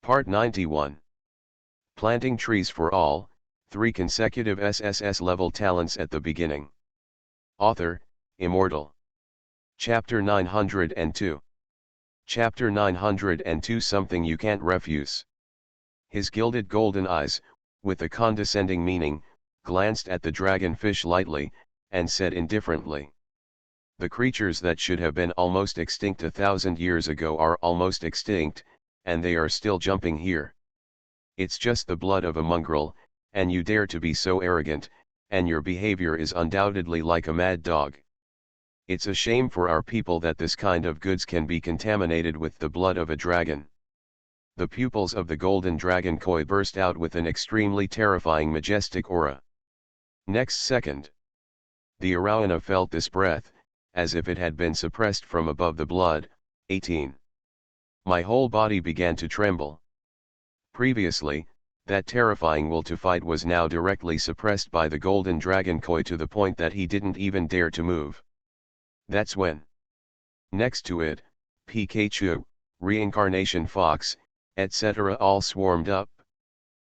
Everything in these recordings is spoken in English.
Part 91. Planting trees for all, 3 consecutive SSS-level talents at the beginning. Author, Immortal. Chapter 902. Chapter 902. Something you can't refuse. His gilded golden eyes, with a condescending meaning, glanced at the dragonfish lightly, and said indifferently, "The creatures that should have been almost extinct 1,000 years ago are almost extinct, and they are still jumping here. It's just the blood of a mongrel, and you dare to be so arrogant, and your behavior is undoubtedly like a mad dog. It's a shame for our people that this kind of goods can be contaminated with the blood of a dragon." The pupils of the golden dragon koi burst out with an extremely terrifying majestic aura. Next second, the Arowana felt this breath, as if it had been suppressed from above the blood. 18. My whole body began to tremble. Previously, that terrifying will to fight was now directly suppressed by the golden dragon koi to the point that he didn't even dare to move. That's when, next to it, Pikachu, Reincarnation Fox, etc. all swarmed up.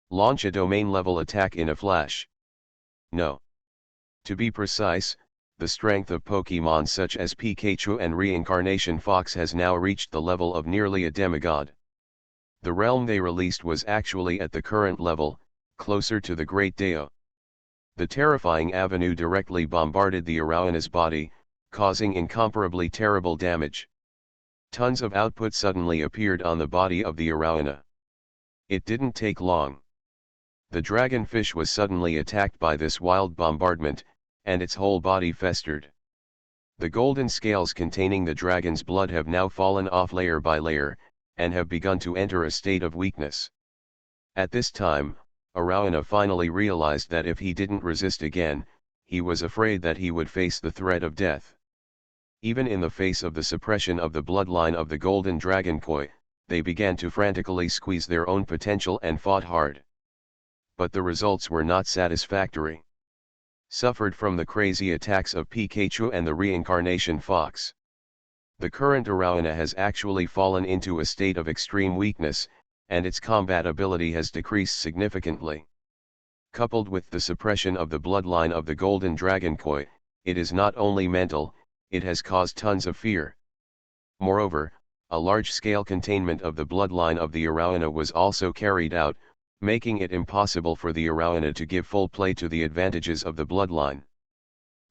Launch a domain-level attack in a flash. No. To be precise, the strength of Pokemon such as Pikachu and Reincarnation Fox has now reached the level of nearly a demigod. The realm they released was actually at the current level, closer to the Great Deo. The terrifying avenue directly bombarded the Arawana's body, causing incomparably terrible damage. Tons of output suddenly appeared on the body of the Arowana. It didn't take long. The dragonfish was suddenly attacked by this wild bombardment, and its whole body festered. The golden scales containing the dragon's blood have now fallen off layer by layer, and have begun to enter a state of weakness. At this time, Arowana finally realized that if he didn't resist again, he was afraid that he would face the threat of death. Even in the face of the suppression of the bloodline of the golden dragon koi, they began to frantically squeeze their own potential and fought hard. But the results were not satisfactory. Suffered from the crazy attacks of Pikachu and the Reincarnation Fox. The current Arowana has actually fallen into a state of extreme weakness, and its combat ability has decreased significantly. Coupled with the suppression of the bloodline of the golden dragon koi, it is not only mental, it has caused tons of fear. Moreover, a large-scale containment of the bloodline of the Arowana was also carried out, making it impossible for the Arowana to give full play to the advantages of the bloodline.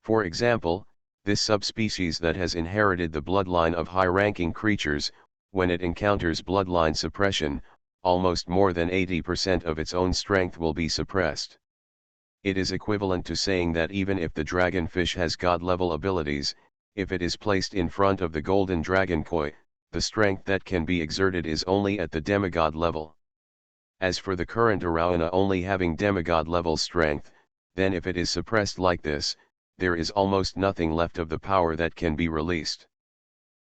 For example, this subspecies that has inherited the bloodline of high-ranking creatures, when it encounters bloodline suppression, almost more than 80% of its own strength will be suppressed. It is equivalent to saying that even if the dragonfish has god-level abilities, if it is placed in front of the golden dragon koi, the strength that can be exerted is only at the demigod level. As for the current Arowana only having demigod level strength, then if it is suppressed like this, there is almost nothing left of the power that can be released.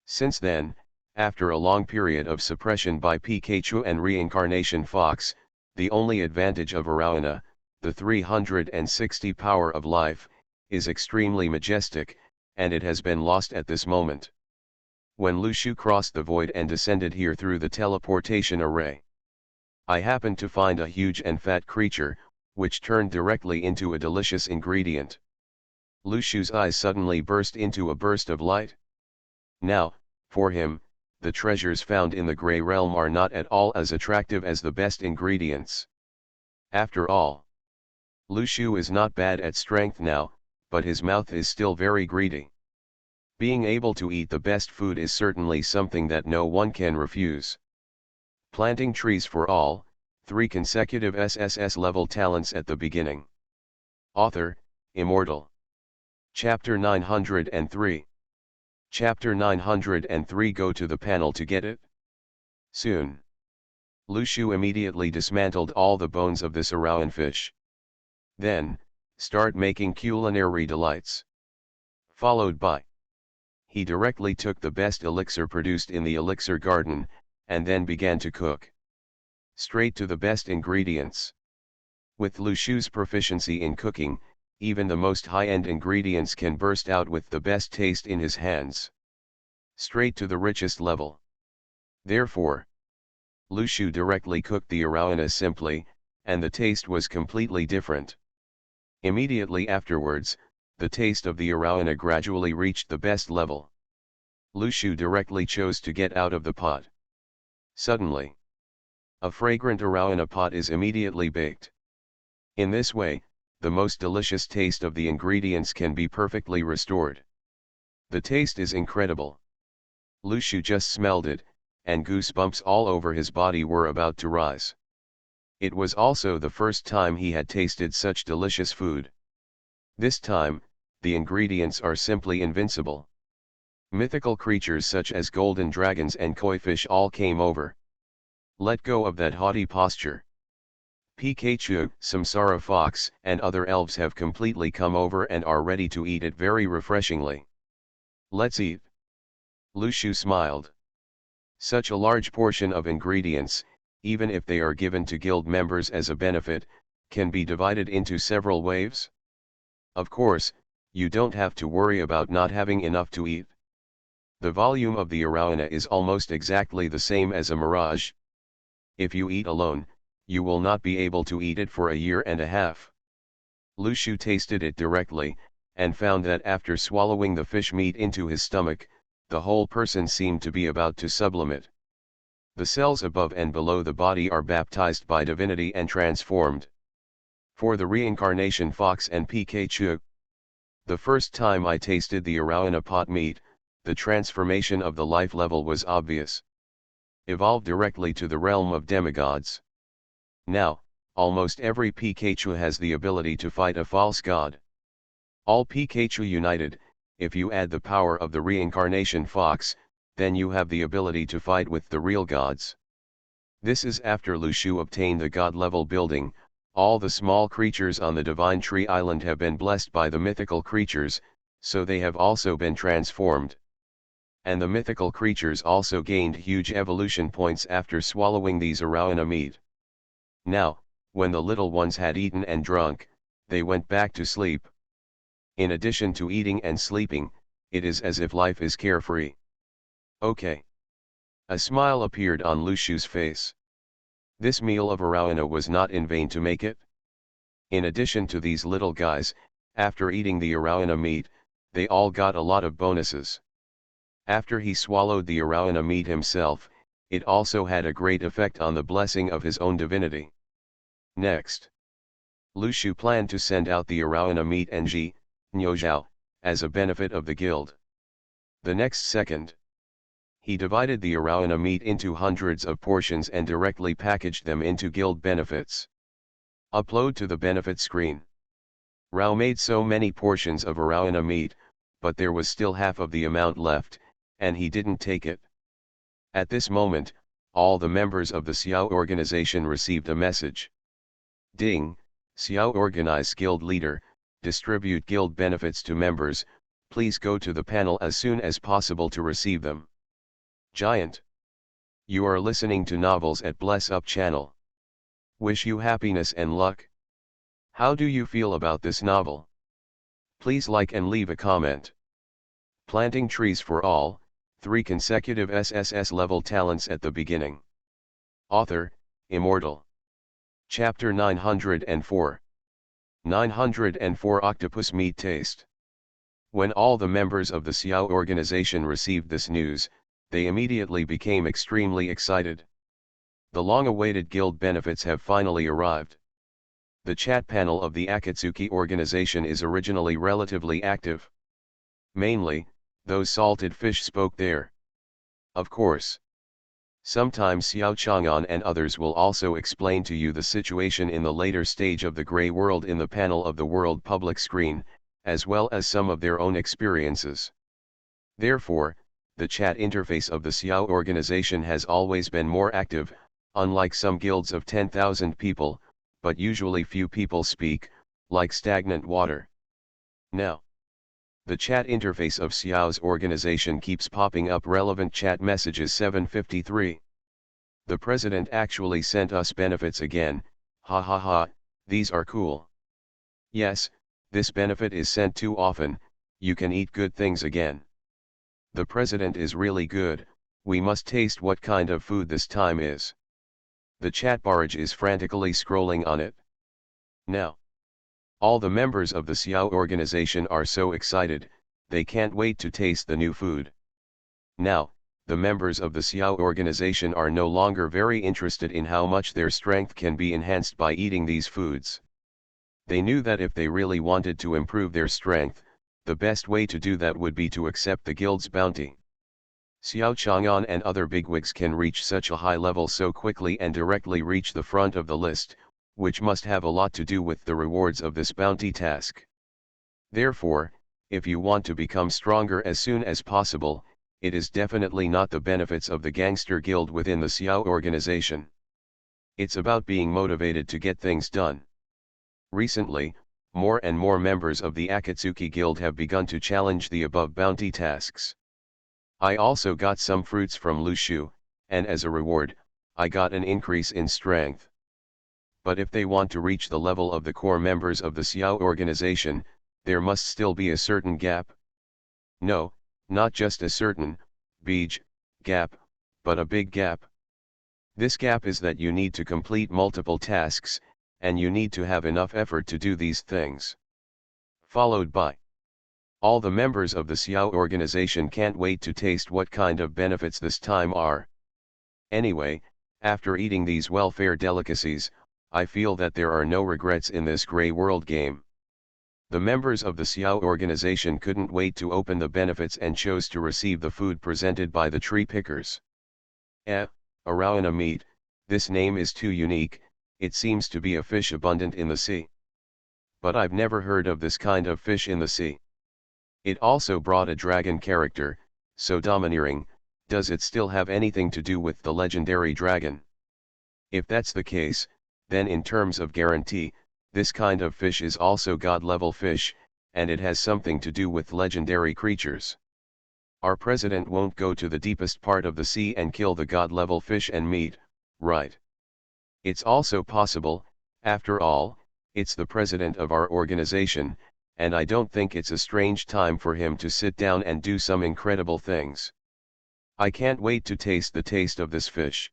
Since then, after a long period of suppression by Pikachu and Reincarnation Fox, the only advantage of Arowana, the 360 power of life, is extremely majestic, and it has been lost at this moment. When Lushu crossed the void and descended here through the teleportation array, I happened to find a huge and fat creature, which turned directly into a delicious ingredient. Lushu's eyes suddenly burst into a burst of light. Now, for him, the treasures found in the Grey Realm are not at all as attractive as the best ingredients. After all, Lushu is not bad at strength now, but his mouth is still very greedy. Being able to eat the best food is certainly something that no one can refuse. Planting trees for all, 3 consecutive SSS-level talents at the beginning. Author, Immortal. Chapter 903. Chapter 903. Go to the panel to get it? Soon. Lushu immediately dismantled all the bones of this Arowanfish. Then, start making culinary delights. Followed by, he directly took the best elixir produced in the elixir garden, and then began to cook. Straight to the best ingredients. With Lushu's proficiency in cooking, even the most high-end ingredients can burst out with the best taste in his hands. Straight to the richest level. Therefore, Lushu directly cooked the arowana simply, and the taste was completely different. Immediately afterwards, the taste of the arowana gradually reached the best level. Lushu directly chose to get out of the pot. Suddenly, a fragrant arowana pot is immediately baked. In this way, the most delicious taste of the ingredients can be perfectly restored. The taste is incredible. Lushu just smelled it, and goosebumps all over his body were about to rise. It was also the first time he had tasted such delicious food. This time, the ingredients are simply invincible. Mythical creatures such as golden dragons and koi fish all came over. Let go of that haughty posture. Pikachu, Samsara Fox, and other elves have completely come over and are ready to eat it very refreshingly. Let's eat. Lushu smiled. Such a large portion of ingredients, even if they are given to guild members as a benefit, can be divided into several waves. Of course, you don't have to worry about not having enough to eat. The volume of the arowana is almost exactly the same as a mirage. If you eat alone, you will not be able to eat it for a year and a half. Lushu tasted it directly, and found that after swallowing the fish meat into his stomach, the whole person seemed to be about to sublimate. The cells above and below the body are baptized by divinity and transformed. For the reincarnation Fox and Pikachu. The first time I tasted the arowana pot meat, the transformation of the life level was obvious. Evolved directly to the realm of demigods. Now, almost every Pikachu has the ability to fight a false god. All Pikachu united, if you add the power of the reincarnation Fox, then you have the ability to fight with the real gods. This is after Lushu obtained the god level building. All the small creatures on the Divine Tree Island have been blessed by the mythical creatures, so they have also been transformed. And the mythical creatures also gained huge evolution points after swallowing these arowana meat. Now, when the little ones had eaten and drunk, they went back to sleep. In addition to eating and sleeping, it is as if life is carefree. Okay. A smile appeared on Lushu's face. This meal of arowana was not in vain to make it. In addition to these little guys, after eating the arowana meat, they all got a lot of bonuses. After he swallowed the arowana meat himself, it also had a great effect on the blessing of his own divinity. Next, Lushu planned to send out the arowana meat and Nyozhao, as a benefit of the guild. The next second, he divided the arowana meat into hundreds of portions and directly packaged them into guild benefits. Upload to the benefit screen. Rao made so many portions of arowana meat, but there was still half of the amount left, and he didn't take it. At this moment, all the members of the Xiao organization received a message. Ding, Xiao Organize Guild Leader, distribute guild benefits to members, please go to the panel as soon as possible to receive them. Giant. You are listening to novels at Bless Up channel. Wish you happiness and luck. How do you feel about this novel? Please like and leave a comment. Planting trees for all, 3 consecutive SSS-level talents at the beginning. Author, Immortal. Chapter 904. 904 Octopus Meat Taste. When all the members of the Xiao organization received this news, they immediately became extremely excited. The long-awaited guild benefits have finally arrived. The chat panel of the Akatsuki organization is originally relatively active. Mainly, those salted fish spoke there. Of course. Sometimes Xiao Chang'an and others will also explain to you the situation in the later stage of the Grey World in the panel of the World Public Screen, as well as some of their own experiences. Therefore, the chat interface of the Xiao organization has always been more active, unlike some guilds of 10,000 people, but usually few people speak, like stagnant water. Now, the chat interface of Xiao's organization keeps popping up relevant chat messages 753. The president actually sent us benefits again, ha ha ha, these are cool. Yes, this benefit is sent too often, you can eat good things again. The president is really good, we must taste what kind of food this time is. The chat barrage is frantically scrolling on it. Now, all the members of the Xiao organization are so excited, they can't wait to taste the new food. Now, the members of the Xiao organization are no longer very interested in how much their strength can be enhanced by eating these foods. They knew that if they really wanted to improve their strength, the best way to do that would be to accept the guild's bounty. Xiao Chang'an and other bigwigs can reach such a high level so quickly and directly reach the front of the list, which must have a lot to do with the rewards of this bounty task. Therefore, if you want to become stronger as soon as possible, it is definitely not the benefits of the gangster guild within the Xiao organization. It's about being motivated to get things done. Recently, more and more members of the Akatsuki Guild have begun to challenge the above bounty tasks. I also got some fruits from Lushu, and as a reward, I got an increase in strength. But if they want to reach the level of the core members of the Xiao organization, there must still be a certain gap. No, not just a certain, big, gap, but a big gap. This gap is that you need to complete multiple tasks, and you need to have enough effort to do these things. Followed by, all the members of the Xiao organization can't wait to taste what kind of benefits this time are. Anyway, after eating these welfare delicacies, I feel that there are no regrets in this grey world game. The members of the Xiao organization couldn't wait to open the benefits and chose to receive the food presented by the tree pickers. Arowana meat, this name is too unique, it seems to be a fish abundant in the sea. But I've never heard of this kind of fish in the sea. It also brought a dragon character, so domineering. Does it still have anything to do with the legendary dragon? If that's the case, then in terms of guarantee, this kind of fish is also god-level fish, and it has something to do with legendary creatures. Our president won't go to the deepest part of the sea and kill the god-level fish and meat, right? It's also possible, after all, it's the president of our organization, and I don't think it's a strange time for him to sit down and do some incredible things. I can't wait to taste the taste of this fish.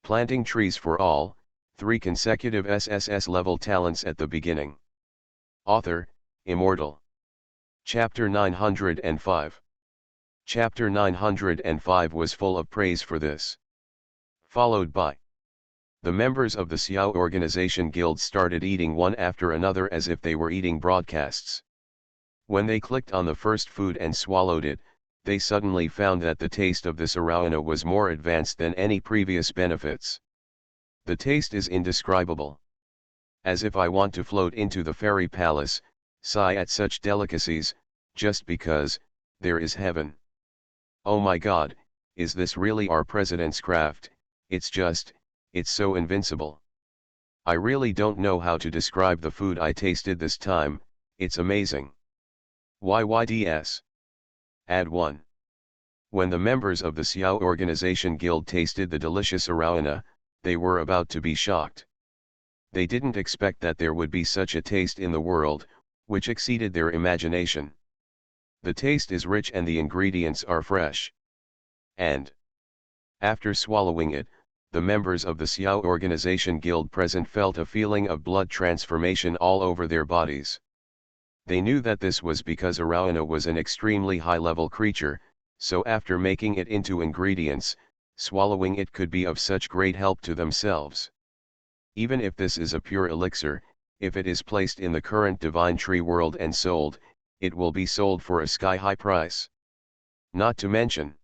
Planting trees for all, 3 consecutive SSS-level talents at the beginning. Author, Immortal. Chapter 905. Chapter 905 was full of praise for this. Followed by, the members of the Xiao organization guild started eating one after another as if they were eating broadcasts. When they clicked on the first food and swallowed it, they suddenly found that the taste of this arowana was more advanced than any previous benefits. The taste is indescribable. As if I want to float into the fairy palace, sigh at such delicacies, just because, there is heaven. Oh my God, is this really our president's craft? It's so invincible. I really don't know how to describe the food I tasted this time, it's amazing. YYDS. Add 1. When the members of the Xiao organization guild tasted the delicious arowana, they were about to be shocked. They didn't expect that there would be such a taste in the world, which exceeded their imagination. The taste is rich and the ingredients are fresh. And after swallowing it, the members of the Xiao organization guild present felt a feeling of blood transformation all over their bodies. They knew that this was because arowana was an extremely high-level creature, so after making it into ingredients, swallowing it could be of such great help to themselves. Even if this is a pure elixir, if it is placed in the current divine tree world and sold, it will be sold for a sky-high price. Not to mention,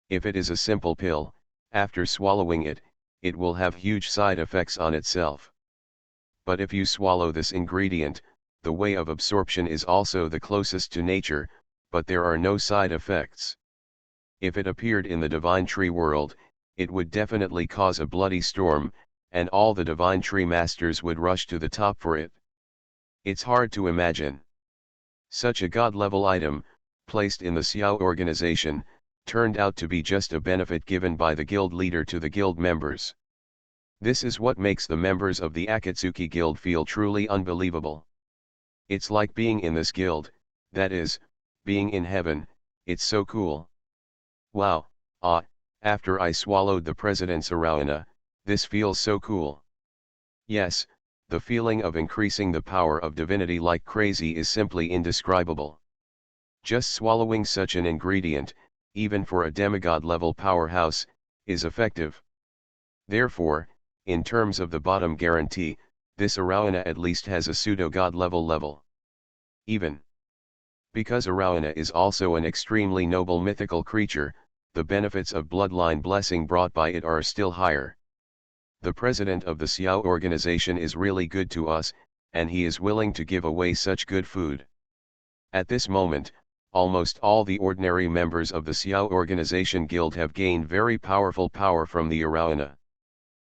if it is a simple pill, after swallowing it, it will have huge side effects on itself. But if you swallow this ingredient, the way of absorption is also the closest to nature, but there are no side effects. If it appeared in the divine tree world, it would definitely cause a bloody storm, and all the divine tree masters would rush to the top for it. It's hard to imagine. Such a god-level item, placed in the Xiao organization, turned out to be just a benefit given by the guild leader to the guild members. This is what makes the members of the Akatsuki Guild feel truly unbelievable. It's like being in this guild, that is, being in heaven, it's so cool. Wow, after I swallowed the president's arowana, This feels so cool. Yes, the feeling of increasing the power of divinity like crazy is simply indescribable. Just swallowing such an ingredient, even for a demigod-level powerhouse, is effective. Therefore, in terms of the bottom guarantee, this Arowana at least has a pseudo-god level. Even because Arowana is also an extremely noble mythical creature, the benefits of bloodline blessing brought by it are still higher. The president of the Xiao organization is really good to us, and he is willing to give away such good food. At this moment, almost all the ordinary members of the Xiao organization guild have gained very powerful power from the Arowana.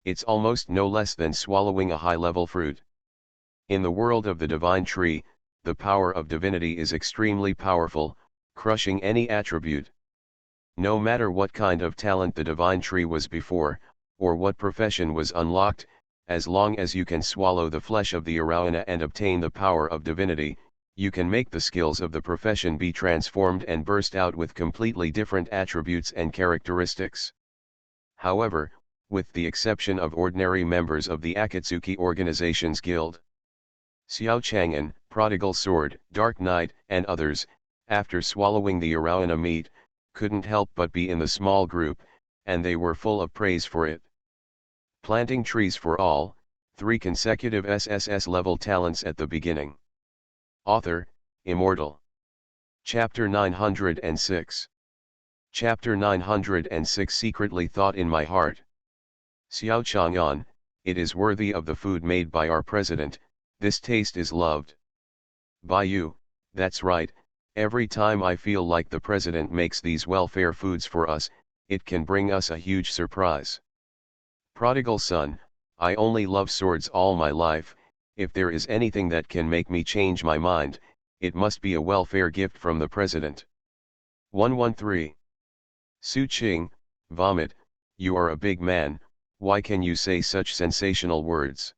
It's almost no less than swallowing a high-level fruit. In the world of the divine tree, the power of divinity is extremely powerful, crushing any attribute. No matter what kind of talent the divine tree was before, or what profession was unlocked, as long as you can swallow the flesh of the Arowana and obtain the power of divinity, you can make the skills of the profession be transformed and burst out with completely different attributes and characteristics. However, with the exception of ordinary members of the Akatsuki Organization's guild, Xiao Chang'an, Prodigal Sword, Dark Knight, and others, after swallowing the Arowana meat, couldn't help but be in the small group, and they were full of praise for it. Planting trees for all, 3 consecutive SSS-level talents at the beginning. Author, Immortal. Chapter 906. Chapter 906 Secretly thought in my heart. Xiao Chang'an, it is worthy of the food made by our president, this taste is loved by you, that's right, every time I feel like the president makes these welfare foods for us, it can bring us a huge surprise. Prodigal son, I only love swords all my life, if there is anything that can make me change my mind, it must be a welfare gift from the president. 113. Su Qing, vomit, you are a big man, why can you say such sensational words?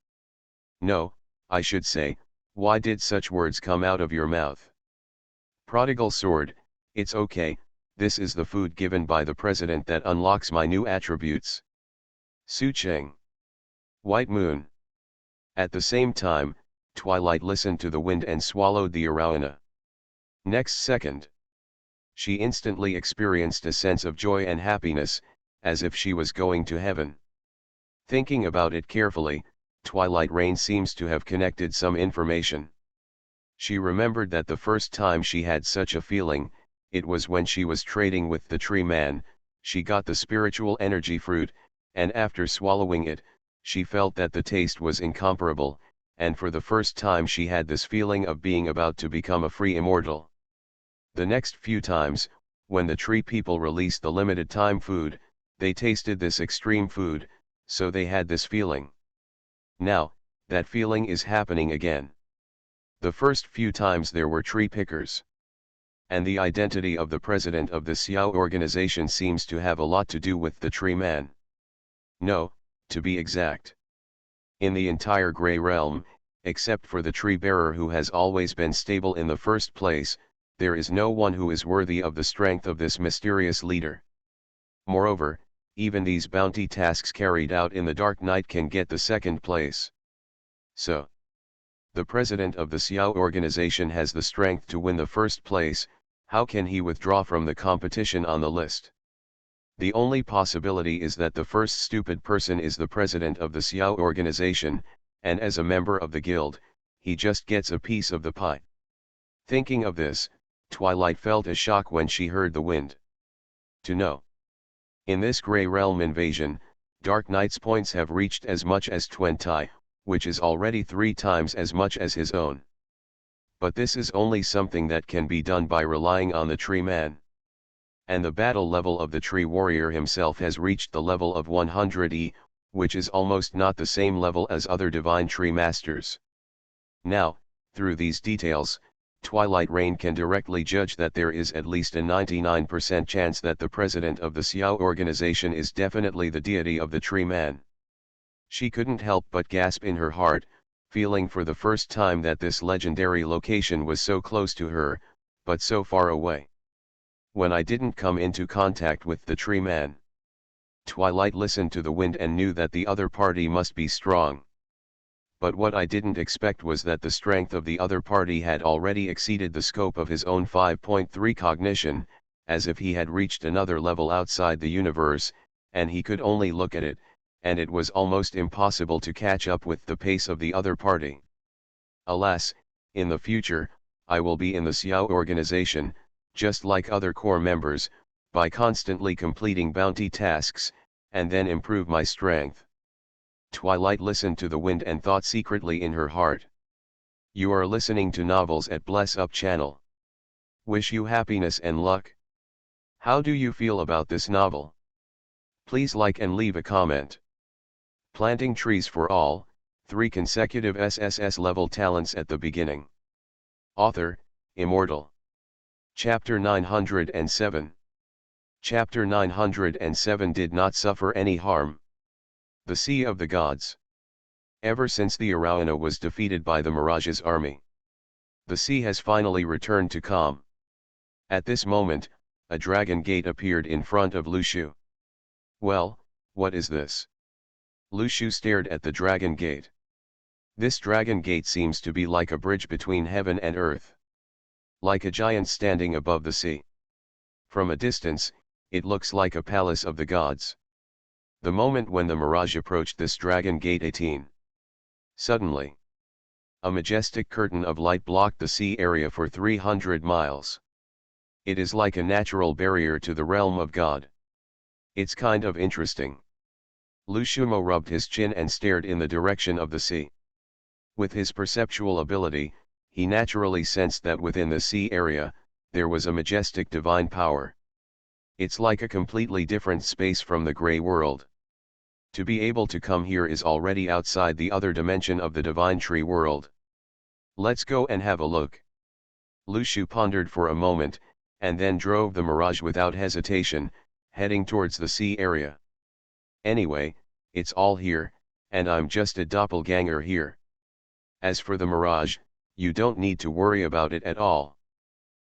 No, I should say, why did such words come out of your mouth? Prodigal sword, it's okay, this is the food given by the president that unlocks my new attributes. Su Cheng. White moon. At the same time, Twilight listened to the wind and swallowed the Arowana. Next second, she instantly experienced a sense of joy and happiness, as if she was going to heaven. Thinking about it carefully, Twilight Rain seems to have connected some information. She remembered that the first time she had such a feeling, it was when she was trading with the tree man, she got the spiritual energy fruit, and after swallowing it, she felt that the taste was incomparable, and for the first time she had this feeling of being about to become a free immortal. The next few times, when the tree people released the limited time food, they tasted this extreme food, so they had this feeling. Now, that feeling is happening again. The first few times there were tree pickers. And the identity of the president of the Xiao organization seems to have a lot to do with the tree man. No, to be exact. In the entire Grey Realm, except for the tree bearer who has always been stable in the first place, there is no one who is worthy of the strength of this mysterious leader. Moreover, even these bounty tasks carried out in the Dark Night can get the second place. So, the president of the Xiao organization has the strength to win the first place, how can he withdraw from the competition on the list? The only possibility is that the first stupid person is the president of the Xiao organization, and as a member of the guild, he just gets a piece of the pie. Thinking of this, Twilight felt a shock when she heard the wind. To know. In this Grey Realm invasion, Dark Knight's points have reached as much as 20, which is already 3 times as much as his own. But this is only something that can be done by relying on the tree man. And the battle level of the tree warrior himself has reached the level of 100E, which is almost not the same level as other divine tree masters. Now, through these details, Twilight Rain can directly judge that there is at least a 99% chance that the president of the Xiao organization is definitely the deity of the tree man. She couldn't help but gasp in her heart, feeling for the first time that this legendary location was so close to her, but so far away. When I didn't come into contact with the tree man. Twilight listened to the wind and knew that the other party must be strong. But what I didn't expect was that the strength of the other party had already exceeded the scope of his own 5.3 cognition, as if he had reached another level outside the universe, and he could only look at it, and it was almost impossible to catch up with the pace of the other party. Alas, in the future, I will be in the Xiao organization, just like other core members, by constantly completing bounty tasks, and then improve my strength. Twilight listened to the wind and thought secretly in her heart. You are listening to Novels at Bless Up channel. Wish you happiness and luck. How do you feel about this novel? Please like and leave a comment. Planting trees for all, 3 consecutive SSS-level talents at the beginning. Author, Immortal. Chapter 907. Chapter 907 did not suffer any harm. The Sea of the Gods. Ever since the Arauna was defeated by the Mirage's army, the sea has finally returned to calm. At this moment, a dragon gate appeared in front of Lu Shu. Well, what is this? Lu Shu stared at the dragon gate. This dragon gate seems to be like a bridge between heaven and earth. Like a giant standing above the sea. From a distance, it looks like a palace of the gods. The moment when the Mirage approached this dragon gate 18. Suddenly, a majestic curtain of light blocked the sea area for 300 miles. It is like a natural barrier to the realm of God. It's kind of interesting. Lu Shumo rubbed his chin and stared in the direction of the sea. With his perceptual ability, he naturally sensed that within the sea area, there was a majestic divine power. It's like a completely different space from the gray world. To be able to come here is already outside the other dimension of the divine tree world. Let's go and have a look. Lu Shu pondered for a moment, and then drove the Mirage without hesitation, heading towards the sea area. Anyway, it's all here, and I'm just a doppelganger here. As for the Mirage, you don't need to worry about it at all.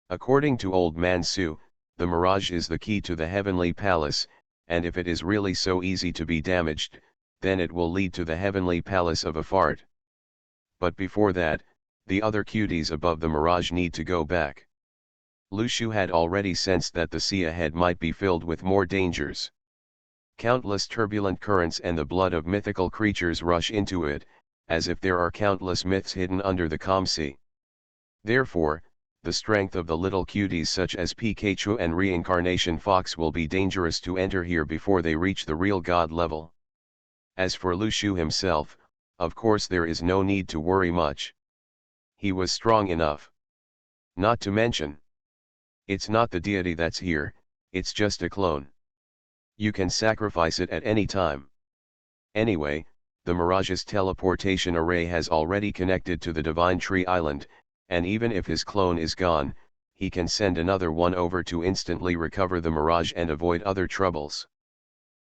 According to Old Man Su, the Mirage is the key to the heavenly palace, and if it is really so easy to be damaged, then it will lead to the heavenly palace of a fart. But before that, the other cuties above the Mirage need to go back. Lu Shu had already sensed that the sea ahead might be filled with more dangers. Countless turbulent currents and the blood of mythical creatures rush into it, as if there are countless myths hidden under the calm sea. Therefore, the strength of the little cuties such as Pikachu and Reincarnation Fox will be dangerous to enter here before they reach the real god level. As for Lu Shu himself, of course there is no need to worry much. He was strong enough. Not to mention, it's not the deity that's here, it's just a clone. You can sacrifice it at any time. Anyway, the Mirage's teleportation array has already connected to the Divine Tree Island, and even if his clone is gone, he can send another one over to instantly recover the Mirage and avoid other troubles.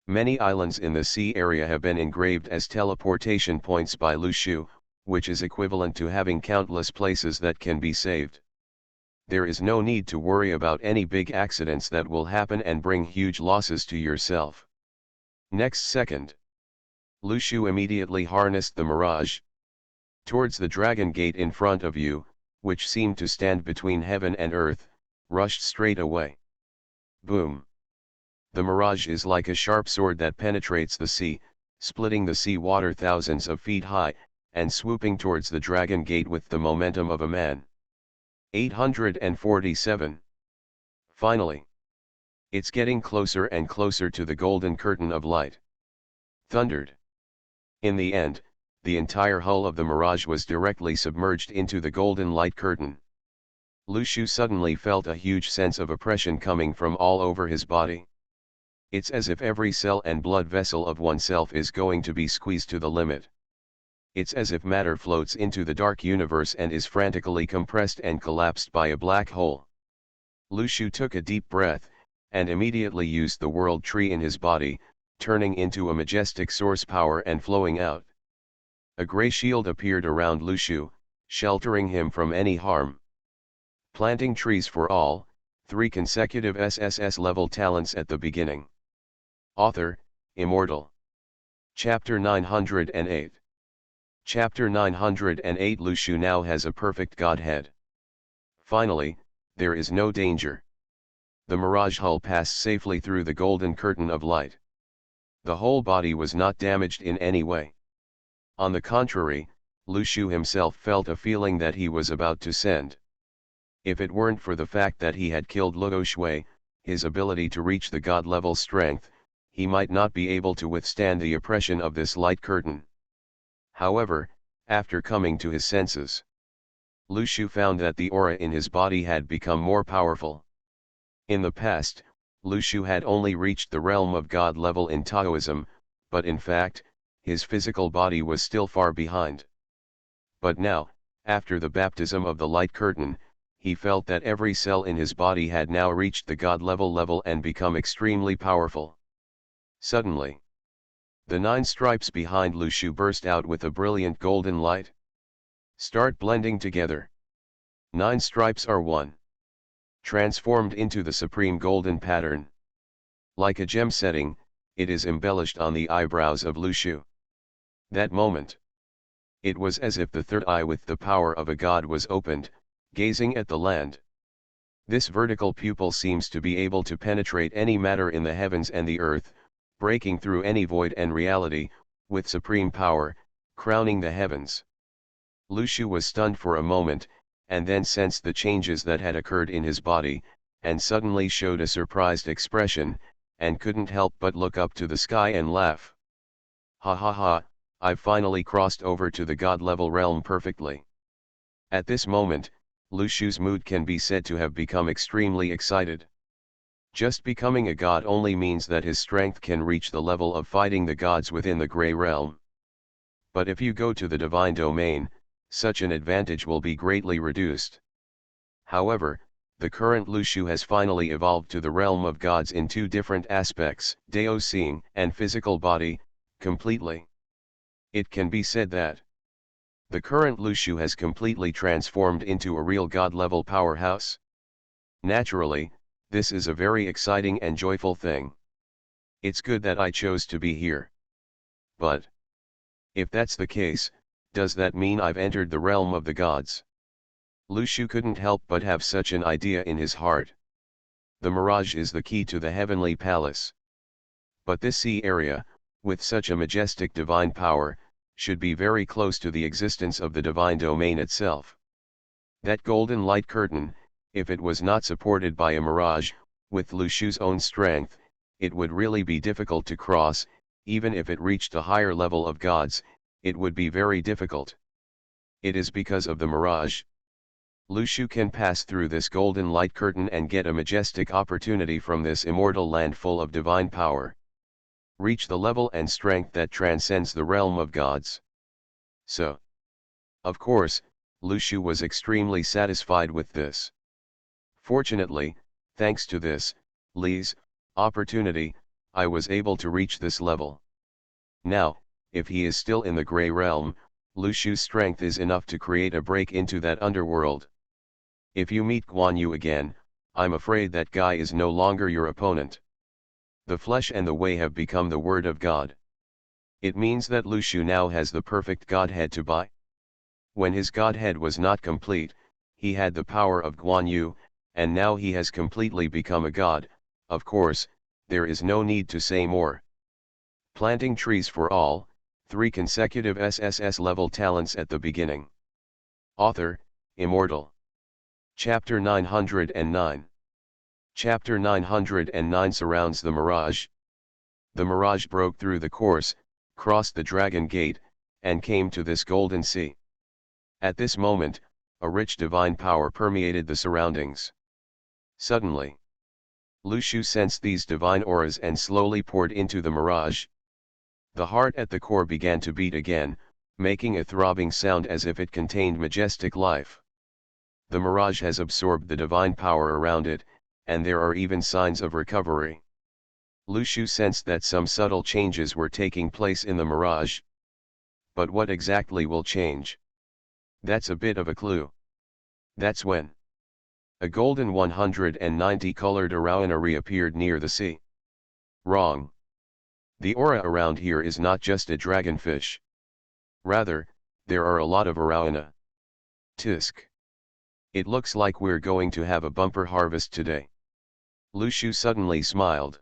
Many islands in the sea area have been engraved as teleportation points by Lu Shu, which is equivalent to having countless places that can be saved. There is no need to worry about any big accidents that will happen and bring huge losses to yourself. Next second, Lu Shu immediately harnessed the Mirage. Towards the dragon gate in front of you, which seemed to stand between heaven and earth, rushed straight away. Boom! The Mirage is like a sharp sword that penetrates the sea, splitting the sea water thousands of feet high, and swooping towards the dragon gate with the momentum of a man. 847. Finally. It's getting closer and closer to the golden curtain of light. Thundered. In the end, the entire hull of the Mirage was directly submerged into the golden light curtain. Lu Shu suddenly felt a huge sense of oppression coming from all over his body. It's as if every cell and blood vessel of oneself is going to be squeezed to the limit. It's as if matter floats into the dark universe and is frantically compressed and collapsed by a black hole. Lu Shu took a deep breath, and immediately used the world tree in his body, turning into a majestic source power and flowing out. A gray shield appeared around Lu Shu, sheltering him from any harm. Planting trees for all, 3 consecutive SSS-level talents at the beginning. Author, Immortal. Chapter 908. Chapter 908. Lu Shu now has a perfect godhead. Finally, there is no danger. The mirage hull passed safely through the golden curtain of light. The whole body was not damaged in any way. On the contrary, Lu Shu himself felt a feeling that he was about to send. If it weren't for the fact that he had killed Luo Shui, his ability to reach the god-level strength, he might not be able to withstand the oppression of this light curtain. However, after coming to his senses, Lu Shu found that the aura in his body had become more powerful. In the past, Lu Shu had only reached the realm of God level in Taoism, but in fact, his physical body was still far behind. But now, after the baptism of the light curtain, he felt that every cell in his body had now reached the God level and become extremely powerful. Suddenly, the 9 stripes behind Lu Shu burst out with a brilliant golden light. Start blending together. 9 stripes are one. Transformed into the supreme golden pattern. Like a gem setting, it is embellished on the eyebrows of Lu Shu. That moment, it was as if the third eye with the power of a god was opened, gazing at the land. This vertical pupil seems to be able to penetrate any matter in the heavens and the earth, breaking through any void and reality, with supreme power, crowning the heavens. Lu Shu was stunned for a moment, and then sensed the changes that had occurred in his body, and suddenly showed a surprised expression, and couldn't help but look up to the sky and laugh. Ha ha ha, I've finally crossed over to the god-level realm perfectly. At this moment, Lu Shu's mood can be said to have become extremely excited. Just becoming a god only means that his strength can reach the level of fighting the gods within the Grey Realm. But if you go to the divine domain, such an advantage will be greatly reduced. However, the current Lu Shu has finally evolved to the realm of gods in 2 different aspects, Dao seeing and physical body, completely. It can be said that the current Lu Shu has completely transformed into a real god-level powerhouse. Naturally, this is a very exciting and joyful thing. It's good that I chose to be here. But if that's the case, does that mean I've entered the realm of the gods? Lu Shu couldn't help but have such an idea in his heart. The mirage is the key to the heavenly palace. But this sea area, with such a majestic divine power, should be very close to the existence of the divine domain itself. That golden light curtain, if it was not supported by a mirage, with Lu Shu's own strength, it would really be difficult to cross. Even if it reached a higher level of gods, it would be very difficult. It is because of the mirage. Lu Shu can pass through this golden light curtain and get a majestic opportunity from this immortal land full of divine power. Reach the level and strength that transcends the realm of gods. So, of course, Lu Shu was extremely satisfied with this. Fortunately, thanks to this, Li's opportunity, I was able to reach this level. Now, if he is still in the Grey Realm, Lu Shu's strength is enough to create a break into that underworld. If you meet Guan Yu again, I'm afraid that guy is no longer your opponent. The flesh and the way have become the word of God. It means that Lu Shu now has the perfect godhead to buy. When his godhead was not complete, he had the power of Guan Yu, and now he has completely become a god. Of course, there is no need to say more. Planting trees for all, 3 consecutive SSS-level talents at the beginning. Author, Immortal. Chapter 909. Chapter 909 surrounds the mirage. The mirage broke through the course, crossed the Dragon Gate, and came to this golden sea. At this moment, a rich divine power permeated the surroundings. Suddenly, Lu Shu sensed these divine auras and slowly poured into the mirage. The heart at the core began to beat again, making a throbbing sound as if it contained majestic life. The mirage has absorbed the divine power around it, and there are even signs of recovery. Lu Shu sensed that some subtle changes were taking place in the mirage. But what exactly will change? That's a bit of a clue. That's when a golden 190-colored arowana reappeared near the sea. Wrong. The aura around here is not just a dragonfish. Rather, there are a lot of arowana. Tisk. It looks like we're going to have a bumper harvest today. Lushu suddenly smiled.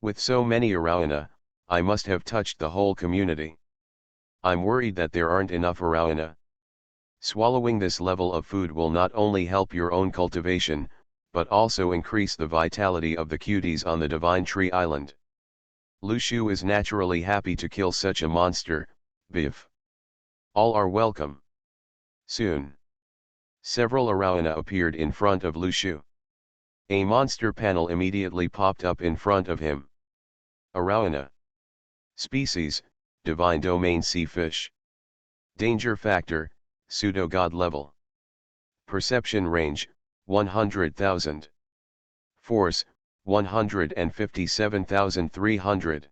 With so many arowana, I must have touched the whole community. I'm worried that there aren't enough arowana. Swallowing this level of food will not only help your own cultivation, but also increase the vitality of the cuties on the Divine Tree Island. Lushu is naturally happy to kill such a monster, Biff. All are welcome. Soon. Several arowana appeared in front of Lushu. A monster panel immediately popped up in front of him. Arowana. Species, Divine Domain Sea Fish. Danger Factor, Pseudo-God Level. Perception Range, 100,000. Force, 157,300.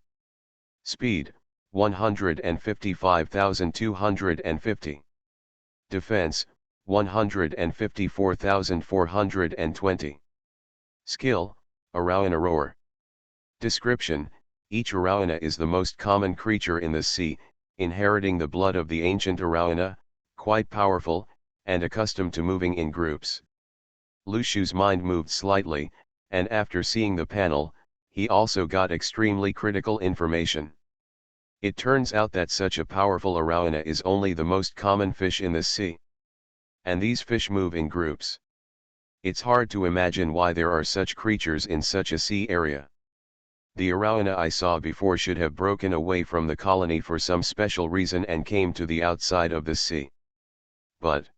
Speed, 155,250. Defense, 154,420. Skill, Arowana Roar. Description: each arowana is the most common creature in the sea, inheriting the blood of the ancient arowana, quite powerful, and accustomed to moving in groups. Lushu's mind moved slightly, and after seeing the panel, he also got extremely critical information. It turns out that such a powerful arowana is only the most common fish in the sea. And these fish move in groups. It's hard to imagine why there are such creatures in such a sea area. The arowana I saw before should have broken away from the colony for some special reason and came to the outside of the sea. But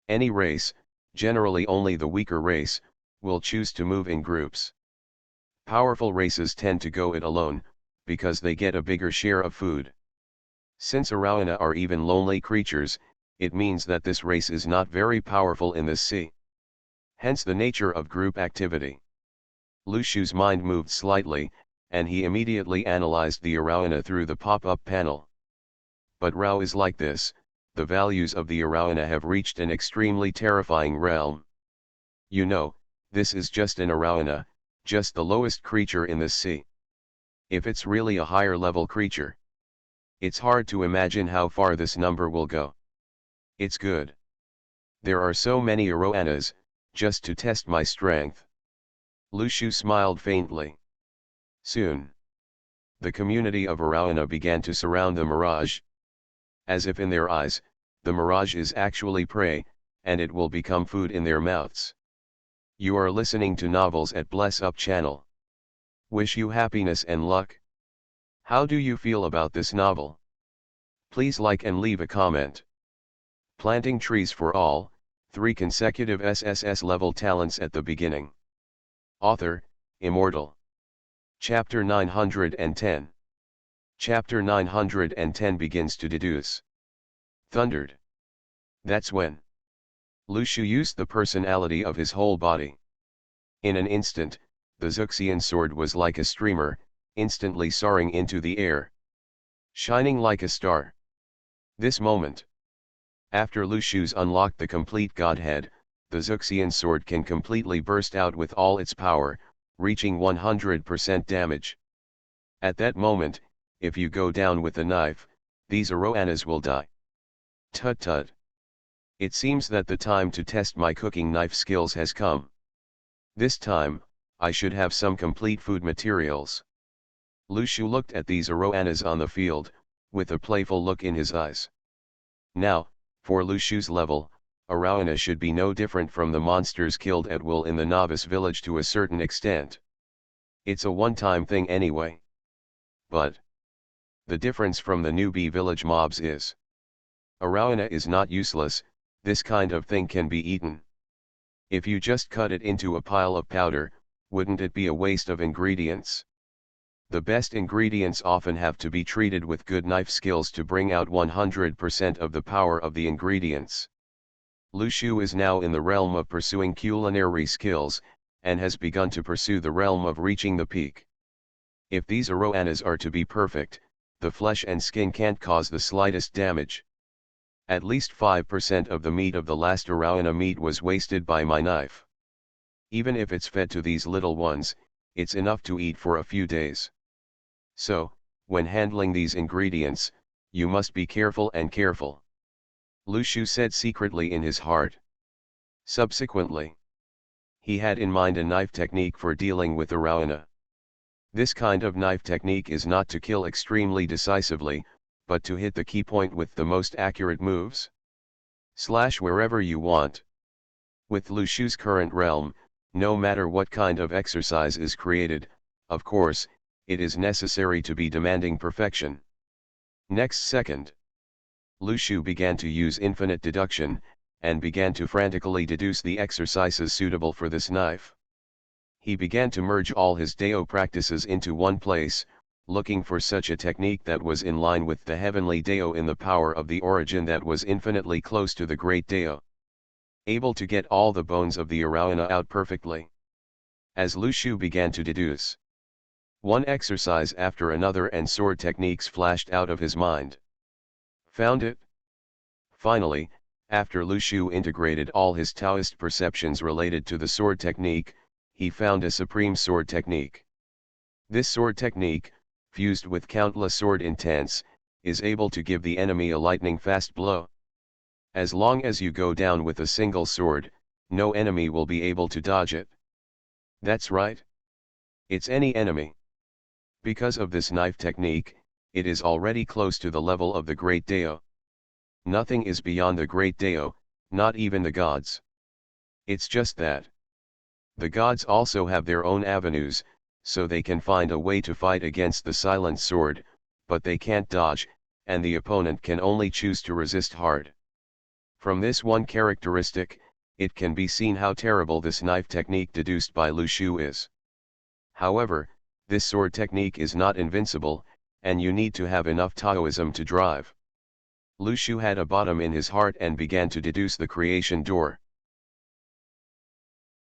any race, generally only the weaker race, will choose to move in groups. Powerful races tend to go it alone, because they get a bigger share of food. Since arowana are even lonely creatures, it means that this race is not very powerful in this sea. Hence the nature of group activity. Lushu's mind moved slightly, and he immediately analyzed the arowana through the pop-up panel. But Rao is like this, the values of the arowana have reached an extremely terrifying realm. You know, this is just an arowana, just the lowest creature in the sea. If it's really a higher level creature, it's hard to imagine how far this number will go. It's good. There are so many arowanas, just to test my strength. Lushu smiled faintly. Soon, the community of arowana began to surround the mirage. As if in their eyes, the mirage is actually prey, and it will become food in their mouths. You are listening to Novels at Bless Up channel. Wish you happiness and luck. How do you feel about this novel? Please like and leave a comment. Planting trees for all, 3 consecutive SSS-level talents at the beginning. Author, Immortal. Chapter 910. Chapter 910 begins to deduce. Thundered. That's when Lushu used the personality of his whole body. In an instant, the Xuxian sword was like a streamer, instantly soaring into the air, shining like a star. This moment, after Lushu's unlocked the complete godhead, the Xuxian sword can completely burst out with all its power, reaching 100% damage. At that moment, if you go down with a knife, these arowanas will die. Tut tut. It seems that the time to test my cooking knife skills has come. This time, I should have some complete food materials. Lushu looked at these arowanas on the field, with a playful look in his eyes. Now, for Lushu's level, arowana should be no different from the monsters killed at will in the novice village to a certain extent. It's a one-time thing anyway. But the difference from the newbie village mobs is, arowana is not useless, this kind of thing can be eaten. If you just cut it into a pile of powder, wouldn't it be a waste of ingredients? The best ingredients often have to be treated with good knife skills to bring out 100% of the power of the ingredients. Lushu is now in the realm of pursuing culinary skills, and has begun to pursue the realm of reaching the peak. If these arowanas are to be perfect, the flesh and skin can't cause the slightest damage. At least 5% of the meat of the last arowana meat was wasted by my knife. Even if it's fed to these little ones, it's enough to eat for a few days. So, when handling these ingredients, you must be careful and careful. Lu Shu said secretly in his heart. Subsequently, he had in mind a knife technique for dealing with the Rauana. This kind of knife technique is not to kill extremely decisively, but to hit the key point with the most accurate moves. Slash wherever you want. With Lu Shu's current realm, no matter what kind of exercise is created, of course, it is necessary to be demanding perfection. Next second, Lu Shu began to use infinite deduction, and began to frantically deduce the exercises suitable for this knife. He began to merge all his Dao practices into one place, looking for such a technique that was in line with the heavenly Dao in the power of the origin that was infinitely close to the great Dao. Able to get all the bones of the Arawana out perfectly. As Lu Shu began to deduce one exercise after another and sword techniques flashed out of his mind. Found it? Finally, after Lu Shu integrated all his Taoist perceptions related to the sword technique, he found a supreme sword technique. This sword technique, fused with countless sword intents, is able to give the enemy a lightning-fast blow. As long as you go down with a single sword, no enemy will be able to dodge it. That's right. It's any enemy. Because of this knife technique, it is already close to the level of the Great Dao. Nothing is beyond the Great Dao, not even the gods. It's just that the gods also have their own avenues, so they can find a way to fight against the silent sword, but they can't dodge, and the opponent can only choose to resist hard. From this one characteristic, it can be seen how terrible this knife technique deduced by Lu Shu is. However, this sword technique is not invincible, and you need to have enough Taoism to drive. Lu Shu had a bottom in his heart and began to deduce the creation door.